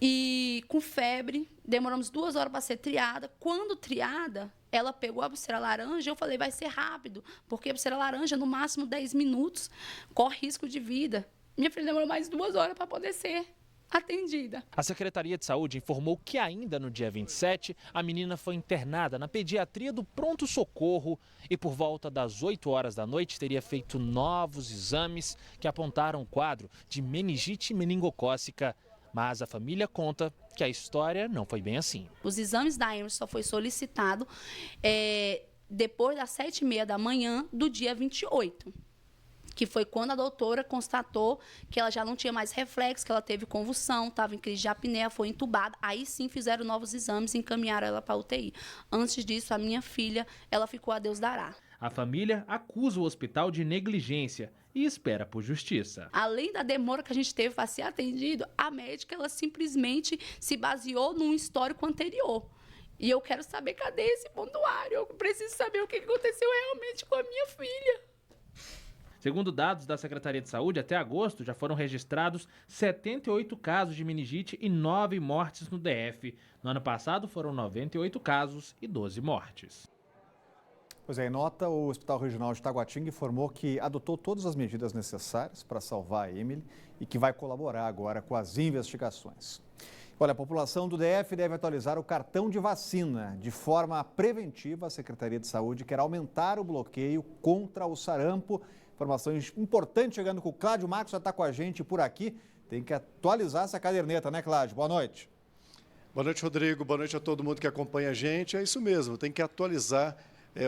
e com febre. Demoramos 2 horas para ser triada. Quando triada, ela pegou a pulseira laranja. Eu falei, vai ser rápido, porque a pulseira laranja, no máximo 10 minutos, corre risco de vida. Minha filha demorou mais 2 horas para poder ser atendida. A Secretaria de Saúde informou que ainda no dia 27, a menina foi internada na pediatria do pronto-socorro e por volta das 8 horas da noite teria feito novos exames que apontaram um quadro de meningite meningocócica. Mas a família conta que a história não foi bem assim. Os exames da Emerson só foi solicitado depois das 7h30 da manhã do dia 28. Que foi quando a doutora constatou que ela já não tinha mais reflexo, que ela teve convulsão, estava em crise de apneia, foi entubada. Aí sim fizeram novos exames e encaminharam ela para a UTI. Antes disso, a minha filha, ela ficou a Deus dará. A família acusa o hospital de negligência e espera por justiça. Além da demora que a gente teve para ser atendido, a médica ela simplesmente se baseou num histórico anterior. E eu quero saber cadê esse pontuário. Eu preciso saber o que aconteceu realmente com a minha filha. Segundo dados da Secretaria de Saúde, até agosto já foram registrados 78 casos de meningite e 9 mortes no DF. No ano passado foram 98 casos e 12 mortes. Pois é, em nota, o Hospital Regional de Taguatinga informou que adotou todas as medidas necessárias para salvar a Emily e que vai colaborar agora com as investigações. Olha, a população do DF deve atualizar o cartão de vacina. De forma preventiva, a Secretaria de Saúde quer aumentar o bloqueio contra o sarampo. Informação importante chegando com o Cláudio Marcos, já está com a gente por aqui. Tem que atualizar essa caderneta, né, Cláudio? Boa noite. Boa noite, Rodrigo. Boa noite a todo mundo que acompanha a gente. É isso mesmo, tem que atualizar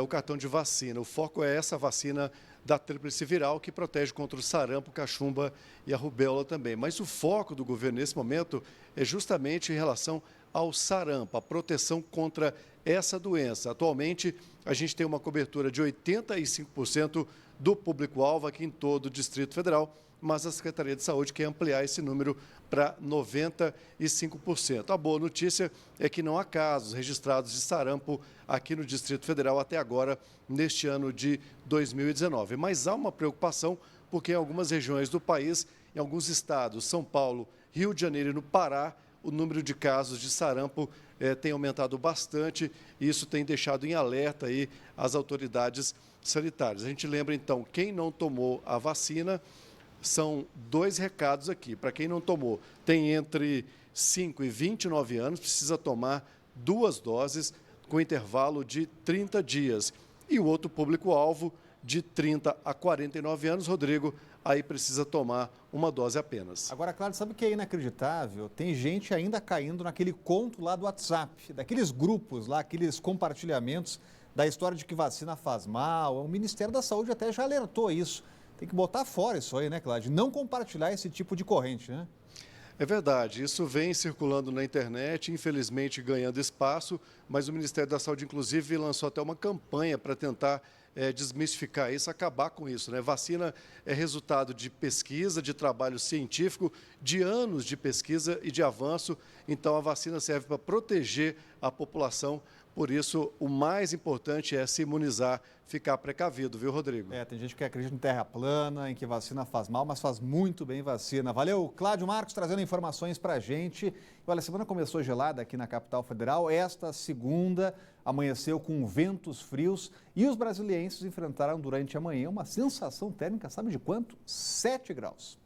o cartão de vacina. O foco é essa vacina da tríplice viral que protege contra o sarampo, cachumba e a rubéola também. Mas o foco do governo nesse momento é justamente em relação ao sarampo, a proteção contra essa doença. Atualmente, a gente tem uma cobertura de 85% do público-alvo aqui em todo o Distrito Federal, mas a Secretaria de Saúde quer ampliar esse número para 95%. A boa notícia é que não há casos registrados de sarampo aqui no Distrito Federal até agora, neste ano de 2019. Mas há uma preocupação porque em algumas regiões do país, em alguns estados, São Paulo, Rio de Janeiro e no Pará, o número de casos de sarampo tem aumentado bastante e isso tem deixado em alerta aí as autoridades sanitárias. A gente lembra, então, quem não tomou a vacina, são 2 recados aqui. Para quem não tomou, tem entre 5 e 29 anos, precisa tomar 2 doses com intervalo de 30 dias. E o outro público-alvo, de 30 a 49 anos, Rodrigo, aí precisa tomar 1 dose apenas. Agora, claro, sabe o que é inacreditável? Tem gente ainda caindo naquele conto lá do WhatsApp, daqueles grupos lá, aqueles compartilhamentos da história de que vacina faz mal. O Ministério da Saúde até já alertou isso. Tem que botar fora isso aí, né, Cláudio? Não compartilhar esse tipo de corrente, né? É verdade, isso vem circulando na internet, infelizmente ganhando espaço, mas o Ministério da Saúde, inclusive, lançou até uma campanha para tentar desmistificar isso, acabar com isso, né? Vacina é resultado de pesquisa, de trabalho científico, de anos de pesquisa e de avanço, então a vacina serve para proteger a população. Por isso, o mais importante é se imunizar, ficar precavido, viu, Rodrigo? Tem gente que acredita em terra plana, em que vacina faz mal, mas faz muito bem vacina. Valeu, Cláudio Marcos, trazendo informações para a gente. Olha, a semana começou gelada aqui na capital federal. Esta segunda amanheceu com ventos frios e os brasilienses enfrentaram durante a manhã uma sensação térmica, sabe de quanto? 7 graus.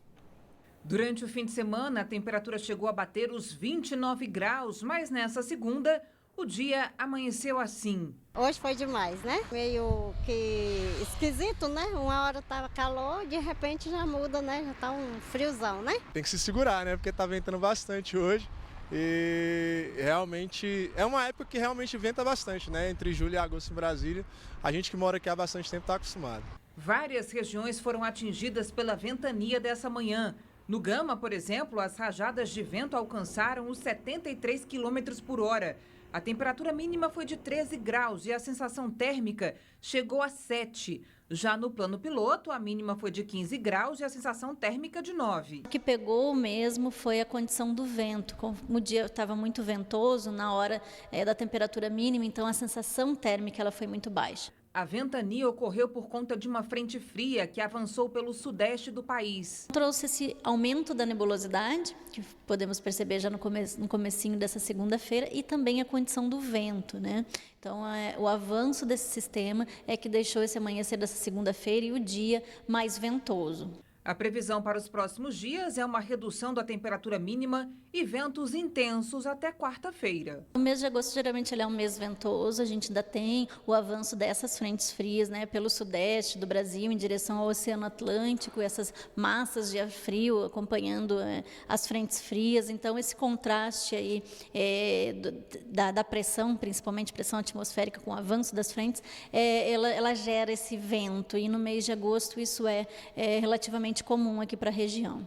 Durante o fim de semana, a temperatura chegou a bater os 29 graus, mas nessa segunda, o dia amanheceu assim. Hoje foi demais, né? Meio que esquisito, né? Uma hora tava calor, de repente já muda, né? Já tá um friozão, né? Tem que se segurar, né? Porque tá ventando bastante hoje. E realmente é uma época que realmente venta bastante, né? Entre julho e agosto em Brasília. A gente que mora aqui há bastante tempo tá acostumado. Várias regiões foram atingidas pela ventania dessa manhã. No Gama, por exemplo, as rajadas de vento alcançaram os 73 km por hora. A temperatura mínima foi de 13 graus e a sensação térmica chegou a 7. Já no plano piloto, a mínima foi de 15 graus e a sensação térmica de 9. O que pegou mesmo foi a condição do vento. Como o dia estava muito ventoso, na hora da temperatura mínima, então a sensação térmica ela foi muito baixa. A ventania ocorreu por conta de uma frente fria que avançou pelo sudeste do país. Trouxe esse aumento da nebulosidade, que podemos perceber já no comecinho dessa segunda-feira, e também a condição do vento, né? Então, o avanço desse sistema é que deixou esse amanhecer dessa segunda-feira e o dia mais ventoso. A previsão para os próximos dias é uma redução da temperatura mínima e ventos intensos até quarta-feira. O mês de agosto geralmente ele é um mês ventoso, a gente ainda tem o avanço dessas frentes frias, né, pelo sudeste do Brasil em direção ao Oceano Atlântico, essas massas de ar frio acompanhando as frentes frias. Então esse contraste aí da pressão, principalmente pressão atmosférica com o avanço das frentes, ela gera esse vento, e no mês de agosto isso é relativamente comum aqui para a região.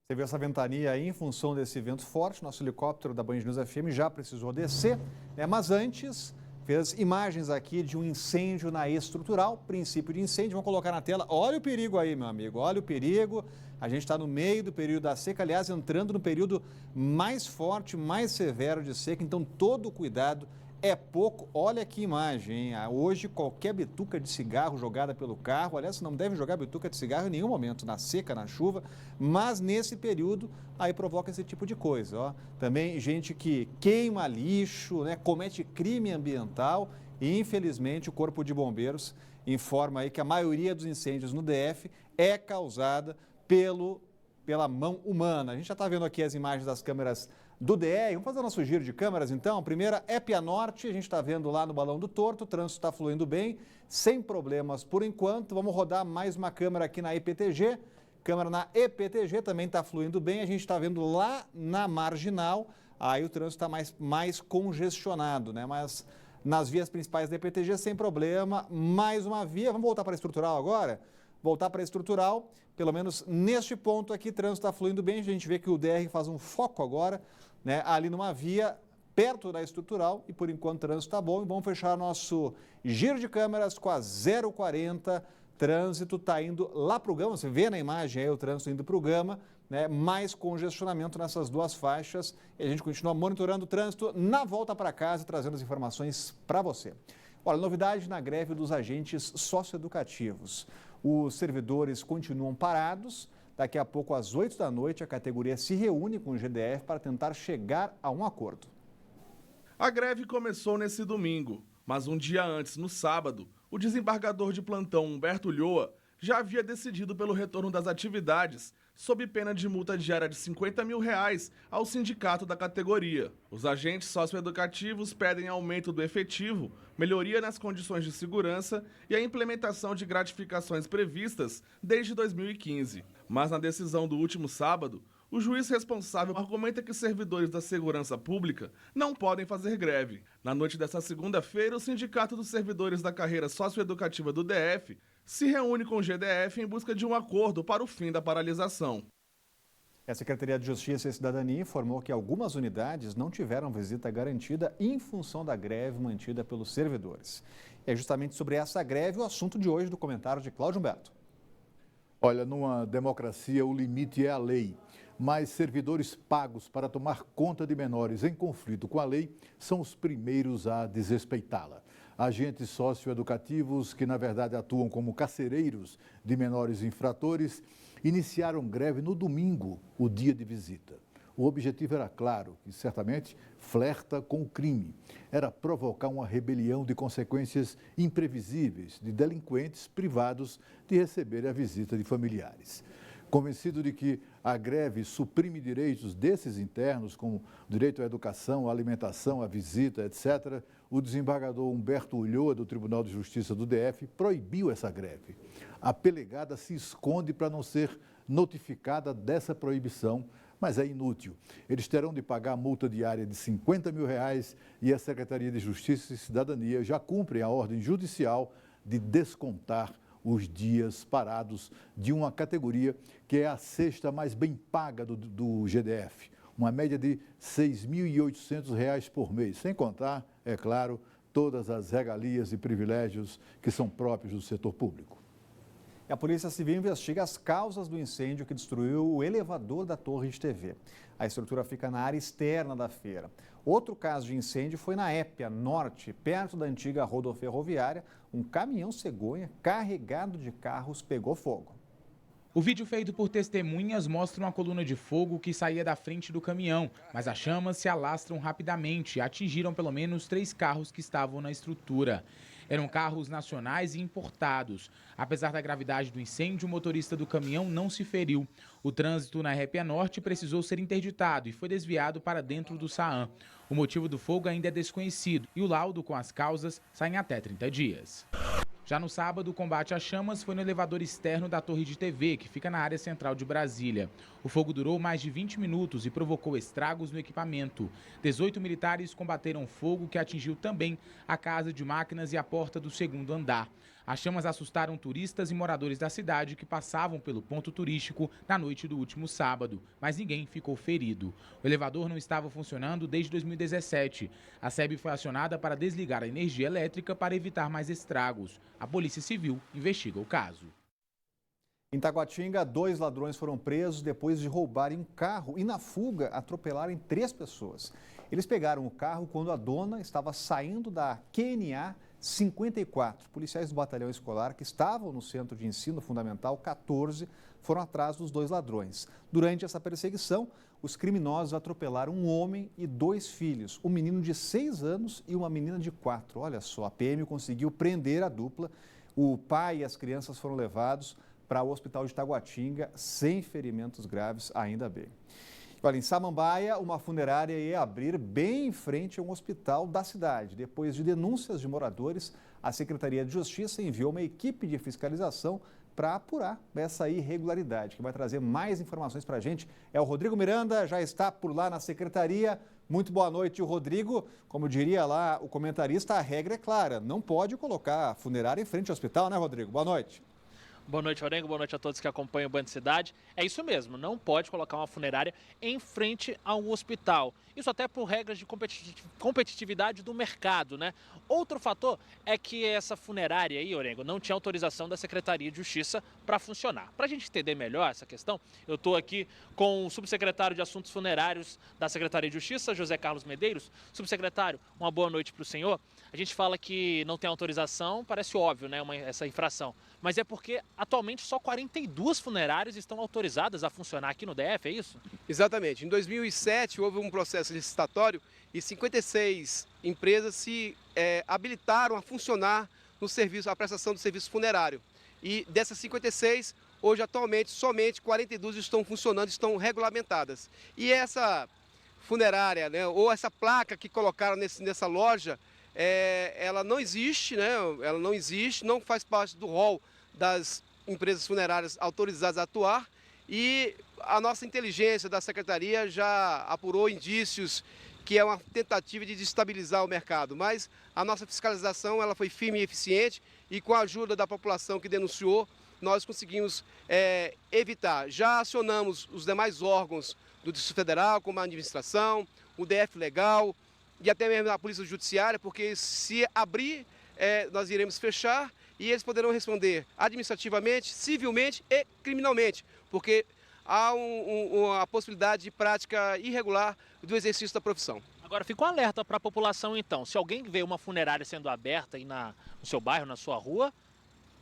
Você viu essa ventania aí em função desse vento forte, nosso helicóptero da Band News FM já precisou descer, né? Mas antes fez imagens aqui de um incêndio na estrutural, princípio de incêndio, vamos colocar na tela. Olha o perigo aí, meu amigo, olha o perigo. A gente está no meio do período da seca, aliás, entrando no período mais forte, mais severo de seca, então todo cuidado é pouco. Olha que imagem, hein? Hoje qualquer bituca de cigarro jogada pelo carro, aliás, você não deve jogar bituca de cigarro em nenhum momento, na seca, na chuva, mas nesse período aí provoca esse tipo de coisa, ó. Também gente que queima lixo, né, comete crime ambiental, e infelizmente o Corpo de Bombeiros informa aí que a maioria dos incêndios no DF é causada pela mão humana. A gente já está vendo aqui as imagens das câmeras do DR. Vamos fazer o nosso giro de câmeras, então. A primeira é Pianorte, a gente está vendo lá no Balão do Torto, o trânsito está fluindo bem, sem problemas por enquanto. Vamos rodar mais uma câmera aqui na EPTG. Câmera na EPTG também está fluindo bem, a gente está vendo lá na Marginal, aí o trânsito está mais congestionado, né? Mas nas vias principais da EPTG sem problema. Mais uma via, vamos voltar para a estrutural agora? Voltar para a estrutural, pelo menos neste ponto aqui, o trânsito está fluindo bem, a gente vê que o DR faz um foco agora, né, ali numa via perto da estrutural, e por enquanto o trânsito está bom. E vamos fechar nosso giro de câmeras com a 040, trânsito está indo lá para o Gama, você vê na imagem aí o trânsito indo para o Gama, né, mais congestionamento nessas duas faixas, e a gente continua monitorando o trânsito na volta para casa e trazendo as informações para você. Olha, novidade na greve dos agentes socioeducativos. Os servidores continuam parados. Daqui a pouco, às 8 da noite, a categoria se reúne com o GDF para tentar chegar a um acordo. A greve começou nesse domingo, mas um dia antes, no sábado, o desembargador de plantão Humberto Ulloa já havia decidido pelo retorno das atividades, sob pena de multa diária de R$50 mil ao sindicato da categoria. Os agentes socioeducativos pedem aumento do efetivo, melhoria nas condições de segurança e a implementação de gratificações previstas desde 2015. Mas na decisão do último sábado, o juiz responsável argumenta que servidores da segurança pública não podem fazer greve. Na noite desta segunda-feira, o Sindicato dos Servidores da Carreira Socioeducativa do DF se reúne com o GDF em busca de um acordo para o fim da paralisação. A Secretaria de Justiça e Cidadania informou que algumas unidades não tiveram visita garantida em função da greve mantida pelos servidores. É justamente sobre essa greve o assunto de hoje do comentário de Cláudio Humberto. Olha, numa democracia o limite é a lei, mas servidores pagos para tomar conta de menores em conflito com a lei são os primeiros a desrespeitá-la. Agentes socioeducativos, que na verdade atuam como carcereiros de menores infratores, iniciaram greve no domingo, o dia de visita. O objetivo era claro, e certamente flerta com o crime. Era provocar uma rebelião de consequências imprevisíveis de delinquentes privados de receber a visita de familiares. Convencido de que a greve suprime direitos desses internos, como direito à educação, à alimentação, à visita, etc., o desembargador Humberto Ulloa, do Tribunal de Justiça do DF, proibiu essa greve. A pelegada se esconde para não ser notificada dessa proibição, mas é inútil. Eles terão de pagar a multa diária de R$50 mil e a Secretaria de Justiça e Cidadania já cumpre a ordem judicial de descontar os dias parados de uma categoria que é a sexta mais bem paga do GDF, uma média de R$ 6.800 por mês, sem contar, é claro, todas as regalias e privilégios que são próprios do setor público. E a Polícia Civil investiga as causas do incêndio que destruiu o elevador da torre de TV. A estrutura fica na área externa da feira. Outro caso de incêndio foi na Épia Norte, perto da antiga rodoferroviária. Um caminhão cegonha carregado de carros pegou fogo. O vídeo feito por testemunhas mostra uma coluna de fogo que saía da frente do caminhão, mas as chamas se alastram rapidamente e atingiram pelo menos 3 carros que estavam na estrutura. Eram carros nacionais e importados. Apesar da gravidade do incêndio, o motorista do caminhão não se feriu. O trânsito na Épia Norte precisou ser interditado e foi desviado para dentro do SAAM. O motivo do fogo ainda é desconhecido e o laudo com as causas sai em até 30 dias. Já no sábado, o combate às chamas foi no elevador externo da torre de TV, que fica na área central de Brasília. O fogo durou mais de 20 minutos e provocou estragos no equipamento. 18 militares combateram o fogo, que atingiu também a casa de máquinas e a porta do segundo andar. As chamas assustaram turistas e moradores da cidade que passavam pelo ponto turístico na noite do último sábado, mas ninguém ficou ferido. O elevador não estava funcionando desde 2017. A SEB foi acionada para desligar a energia elétrica para evitar mais estragos. A Polícia Civil investiga o caso. Em Taguatinga, 2 ladrões foram presos depois de roubarem um carro e, na fuga, atropelarem 3 pessoas. Eles pegaram o carro quando a dona estava saindo da QNA 54. Policiais do batalhão escolar que estavam no Centro de Ensino Fundamental 14 foram atrás dos 2 ladrões. Durante essa perseguição, os criminosos atropelaram um homem e 2 filhos, um menino de 6 anos e uma menina de 4. Olha só, a PM conseguiu prender a dupla. O pai e as crianças foram levados para o hospital de Taguatinga sem ferimentos graves, ainda bem. Olha, em Samambaia, uma funerária ia abrir bem em frente a um hospital da cidade. Depois de denúncias de moradores, a Secretaria de Justiça enviou uma equipe de fiscalização para apurar essa irregularidade. Quem vai trazer mais informações para a gente é o Rodrigo Miranda, já está por lá na Secretaria. Muito boa noite, Rodrigo. Como diria lá o comentarista, a regra é clara, não pode colocar a funerária em frente ao hospital, né, Rodrigo? Boa noite. Boa noite, Orengo. Boa noite a todos que acompanham o Band Cidade. É isso mesmo, não pode colocar uma funerária em frente a um hospital. Isso até por regras de competitividade do mercado, né? Outro fator é que essa funerária aí, Orengo, não tinha autorização da Secretaria de Justiça para funcionar. Para a gente entender melhor essa questão, eu estou aqui com o subsecretário de Assuntos Funerários da Secretaria de Justiça, José Carlos Medeiros. Subsecretário, uma boa noite para o senhor. A gente fala que não tem autorização, parece óbvio, né, essa infração. Mas é porque atualmente só 42 funerárias estão autorizadas a funcionar aqui no DF, é isso? Exatamente. Em 2007 houve um processo licitatório e 56 empresas se habilitaram a funcionar no serviço, a prestação do serviço funerário. E dessas 56, hoje atualmente somente 42 estão funcionando, estão regulamentadas. E essa funerária, né, ou essa placa que colocaram nessa loja, ela não existe, né? Ela não existe, não faz parte do rol das empresas funerárias autorizadas a atuar, e a nossa inteligência da Secretaria já apurou indícios que é uma tentativa de desestabilizar o mercado, mas a nossa fiscalização ela foi firme e eficiente, e com a ajuda da população que denunciou, nós conseguimos evitar. Já acionamos os demais órgãos do Distrito Federal, como a administração, o DF Legal e até mesmo a Polícia Judiciária, porque se abrir, nós iremos fechar e eles poderão responder administrativamente, civilmente e criminalmente, porque há a possibilidade de prática irregular do exercício da profissão. Agora, fica um alerta para a população, então. Se alguém vê uma funerária sendo aberta aí no seu bairro, na sua rua,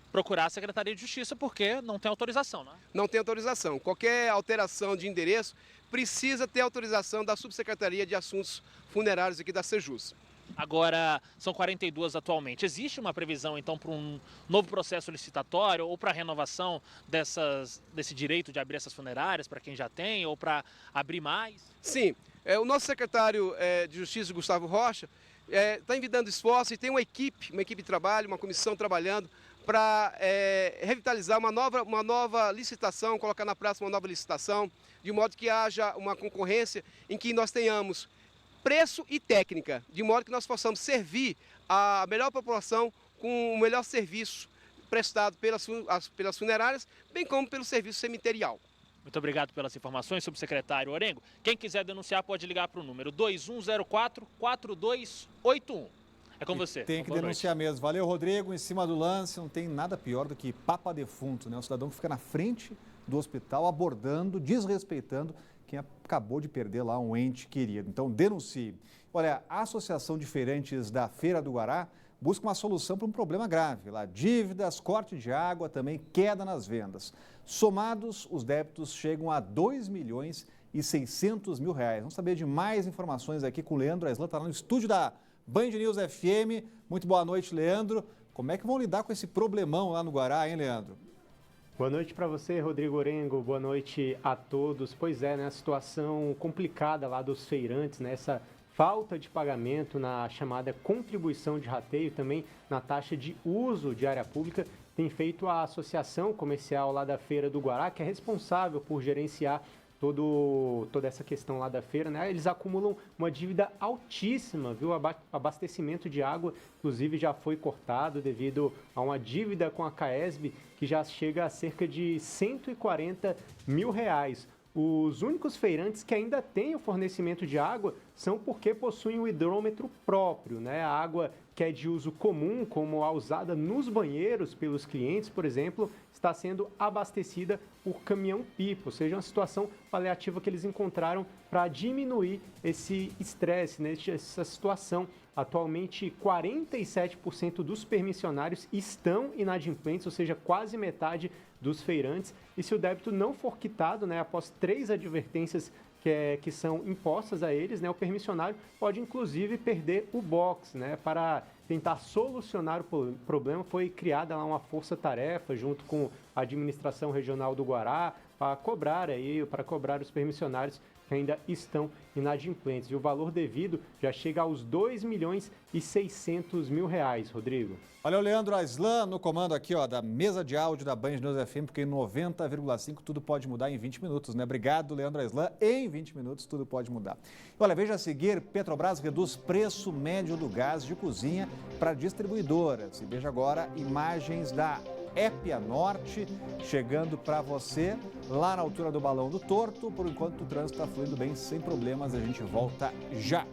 procurar a Secretaria de Justiça, porque não tem autorização, né? Não tem autorização. Qualquer alteração de endereço precisa ter autorização da Subsecretaria de Assuntos Funerários aqui da Sejus. Agora, são 42 atualmente. Existe uma previsão, então, para um novo processo licitatório ou para a renovação desse direito de abrir essas funerárias para quem já tem ou para abrir mais? Sim. O nosso secretário de Justiça, Gustavo Rocha, está envidando esforços e tem uma equipe de trabalho, uma comissão trabalhando para revitalizar uma nova licitação, colocar na praça uma nova licitação, de modo que haja uma concorrência em que nós tenhamos preço e técnica, de modo que nós possamos servir a melhor população com o melhor serviço prestado pelas funerárias, bem como pelo serviço cemiterial. Muito obrigado pelas informações, subsecretário Orengo. Quem quiser denunciar pode ligar para o número 2104-4281. É com você. Tem que Boa denunciar mesmo. Valeu, Rodrigo. Em cima do lance, não tem nada pior do que papa defunto, né? O cidadão que fica na frente do hospital abordando, desrespeitando quem acabou de perder lá um ente querido. Então, denuncie. Olha, a Associação de Feirantes da Feira do Guará busca uma solução para um problema grave. Lá, dívidas, corte de água, também queda nas vendas. Somados, os débitos chegam a 2.600.000 reais. Vamos saber de mais informações aqui com o Leandro Aislan, está no estúdio da Band News FM. Muito boa noite, Leandro. Como é que vão lidar com esse problemão lá no Guará, hein, Leandro? Boa noite para você, Rodrigo Orengo. Boa noite a todos. Pois é, né, a situação complicada lá dos feirantes, né, essa falta de pagamento na chamada contribuição de rateio, também na taxa de uso de área pública, tem feito a associação comercial lá da Feira do Guará, que é responsável por gerenciar toda essa questão lá da feira, né? Eles acumulam uma dívida altíssima, viu? O abastecimento de água, inclusive, já foi cortado devido a uma dívida com a CAESB que já chega a cerca de R$140 mil. Os únicos feirantes que ainda têm o fornecimento de água são porque possuem o hidrômetro próprio, né? A água que é de uso comum, como a usada nos banheiros pelos clientes, por exemplo, está sendo abastecida por caminhão-pipa, ou seja, uma situação paliativa que eles encontraram para diminuir esse estresse, né? Essa situação. Atualmente, 47% dos permissionários estão inadimplentes, ou seja, quase metade dos feirantes. E se o débito não for quitado, né, após 3 advertências que são impostas a eles, né, o permissionário pode, inclusive, perder o box, né? Para tentar solucionar o problema, foi criada lá uma força-tarefa junto com a administração regional do Guará para cobrar os permissionários que ainda estão inadimplentes. E o valor devido já chega aos R$2.600.000, Rodrigo. Olha o Leandro Aislan no comando aqui, ó, da mesa de áudio da Band News FM, porque em 90,5 tudo pode mudar em 20 minutos, né? Obrigado, Leandro Aislan. Em 20 minutos tudo pode mudar. Olha, veja a seguir, Petrobras reduz preço médio do gás de cozinha para distribuidoras. E veja agora imagens da Épia Norte chegando para você lá na altura do Balão do Torto. Por enquanto o trânsito está fluindo bem, sem problemas. A gente volta já.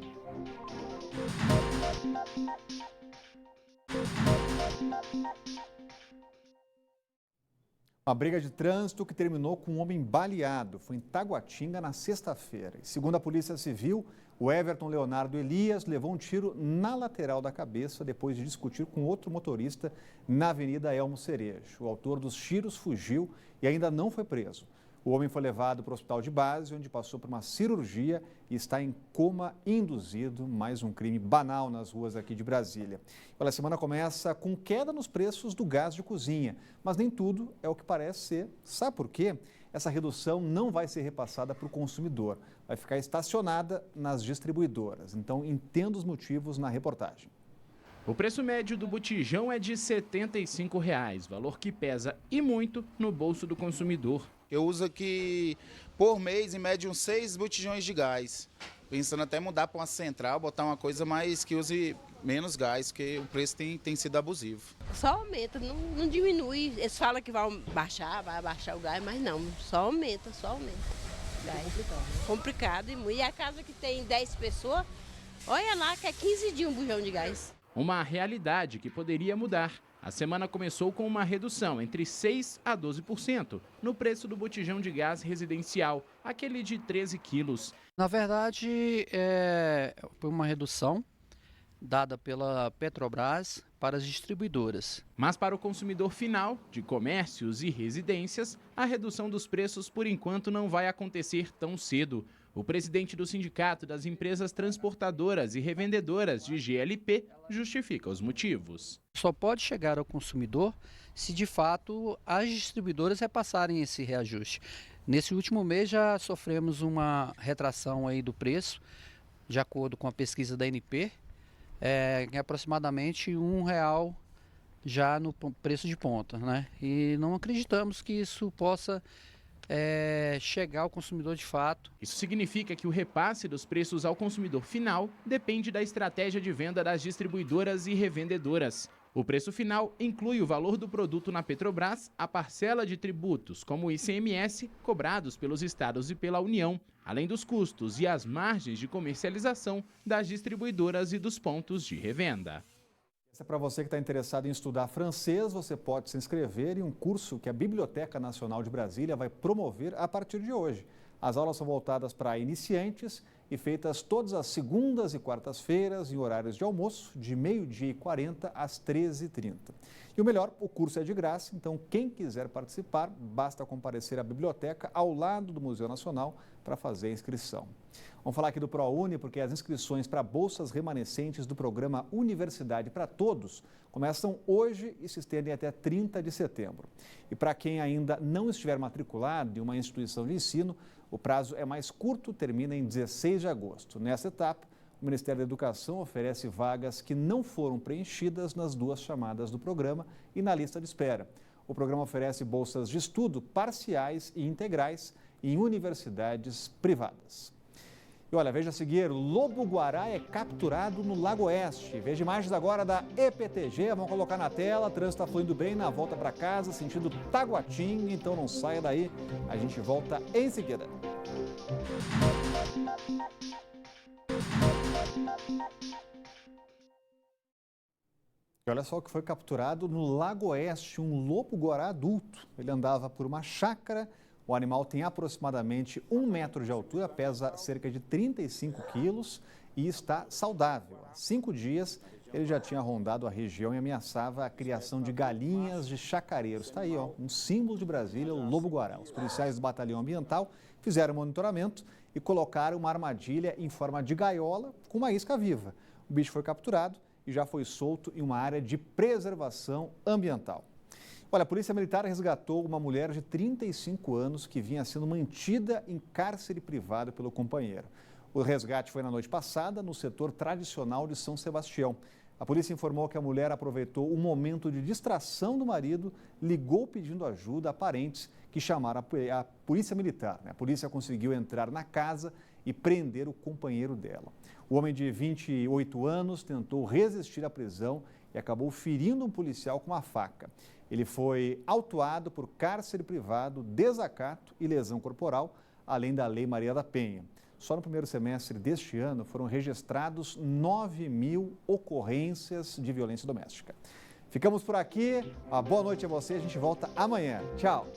Uma briga de trânsito que terminou com um homem baleado. Foi em Taguatinga na sexta-feira. Segundo a Polícia Civil, o Everton Leonardo Elias levou um tiro na lateral da cabeça depois de discutir com outro motorista na Avenida Elmo Cerejo. O autor dos tiros fugiu e ainda não foi preso. O homem foi levado para o hospital de base, onde passou por uma cirurgia e está em coma induzido. Mais um crime banal nas ruas aqui de Brasília. Olha, a semana começa com queda nos preços do gás de cozinha, mas nem tudo é o que parece ser. Sabe por quê? Essa redução não vai ser repassada para o consumidor, vai ficar estacionada nas distribuidoras. Então, entenda os motivos na reportagem. O preço médio do botijão é de R$ 75, valor que pesa e muito no bolso do consumidor. Eu uso aqui por mês, em média, uns 6 botijões de gás. Pensando até mudar para uma central, botar uma coisa mais que use menos gás, porque o preço tem sido abusivo. Só aumenta, não diminui. Eles falam que vai abaixar o gás, mas não, só aumenta. É complicado, né? Complicado e a casa que tem 10 pessoas, olha lá que é 15 dias um bujão de gás. Uma realidade que poderia mudar. A semana começou com uma redução entre 6% a 12% no preço do botijão de gás residencial, aquele de 13 quilos. Na verdade, foi uma redução dada pela Petrobras para as distribuidoras. Mas para o consumidor final, de comércios e residências, a redução dos preços por enquanto não vai acontecer tão cedo. O presidente do Sindicato das Empresas Transportadoras e Revendedoras de GLP justifica os motivos. Só pode chegar ao consumidor se de fato as distribuidoras repassarem esse reajuste. Nesse último mês já sofremos uma retração aí do preço, de acordo com a pesquisa da ANP, em aproximadamente R$1 já no preço de ponta, né? E não acreditamos que isso possa chegar ao consumidor de fato. Isso significa que o repasse dos preços ao consumidor final depende da estratégia de venda das distribuidoras e revendedoras. O preço final inclui o valor do produto na Petrobras, a parcela de tributos, como o ICMS, cobrados pelos estados e pela União, além dos custos e as margens de comercialização das distribuidoras e dos pontos de revenda. Para você que está interessado em estudar francês, você pode se inscrever em um curso que a Biblioteca Nacional de Brasília vai promover a partir de hoje. As aulas são voltadas para iniciantes e feitas todas as segundas e quartas-feiras em horários de almoço, de 12h40 às 13h30. E o melhor, o curso é de graça, então quem quiser participar, basta comparecer à biblioteca ao lado do Museu Nacional para fazer a inscrição. Vamos falar aqui do ProUni, porque as inscrições para bolsas remanescentes do programa Universidade para Todos começam hoje e se estendem até 30 de setembro. E para quem ainda não estiver matriculado em uma instituição de ensino, o prazo é mais curto, termina em 16 de agosto. Nessa etapa, o Ministério da Educação oferece vagas que não foram preenchidas nas 2 chamadas do programa e na lista de espera. O programa oferece bolsas de estudo parciais e integrais em universidades privadas. E olha, veja a seguir, lobo-guará é capturado no Lago Oeste. Veja imagens agora da EPTG, vamos colocar na tela, o trânsito está fluindo bem na volta para casa, sentido Taguatinga, então não saia daí, a gente volta em seguida. E olha só o que foi capturado no Lago Oeste, um lobo-guará adulto. Ele andava por uma chácara. O animal tem aproximadamente 1 metro de altura, pesa cerca de 35 quilos e está saudável. Há 5 dias ele já tinha rondado a região e ameaçava a criação de galinhas de chacareiros. Está aí, ó, um símbolo de Brasília, o lobo-guará. Os policiais do Batalhão Ambiental fizeram monitoramento e colocaram uma armadilha em forma de gaiola com uma isca viva. O bicho foi capturado e já foi solto em uma área de preservação ambiental. Olha, a Polícia Militar resgatou uma mulher de 35 anos que vinha sendo mantida em cárcere privado pelo companheiro. O resgate foi na noite passada no setor tradicional de São Sebastião. A polícia informou que a mulher aproveitou um momento de distração do marido, ligou pedindo ajuda a parentes que chamaram a Polícia Militar. A polícia conseguiu entrar na casa e prender o companheiro dela. O homem de 28 anos tentou resistir à prisão e acabou ferindo um policial com uma faca. Ele foi autuado por cárcere privado, desacato e lesão corporal, além da Lei Maria da Penha. Só no primeiro semestre deste ano foram registrados 9.000 ocorrências de violência doméstica. Ficamos por aqui. Uma boa noite a você. A gente volta amanhã. Tchau.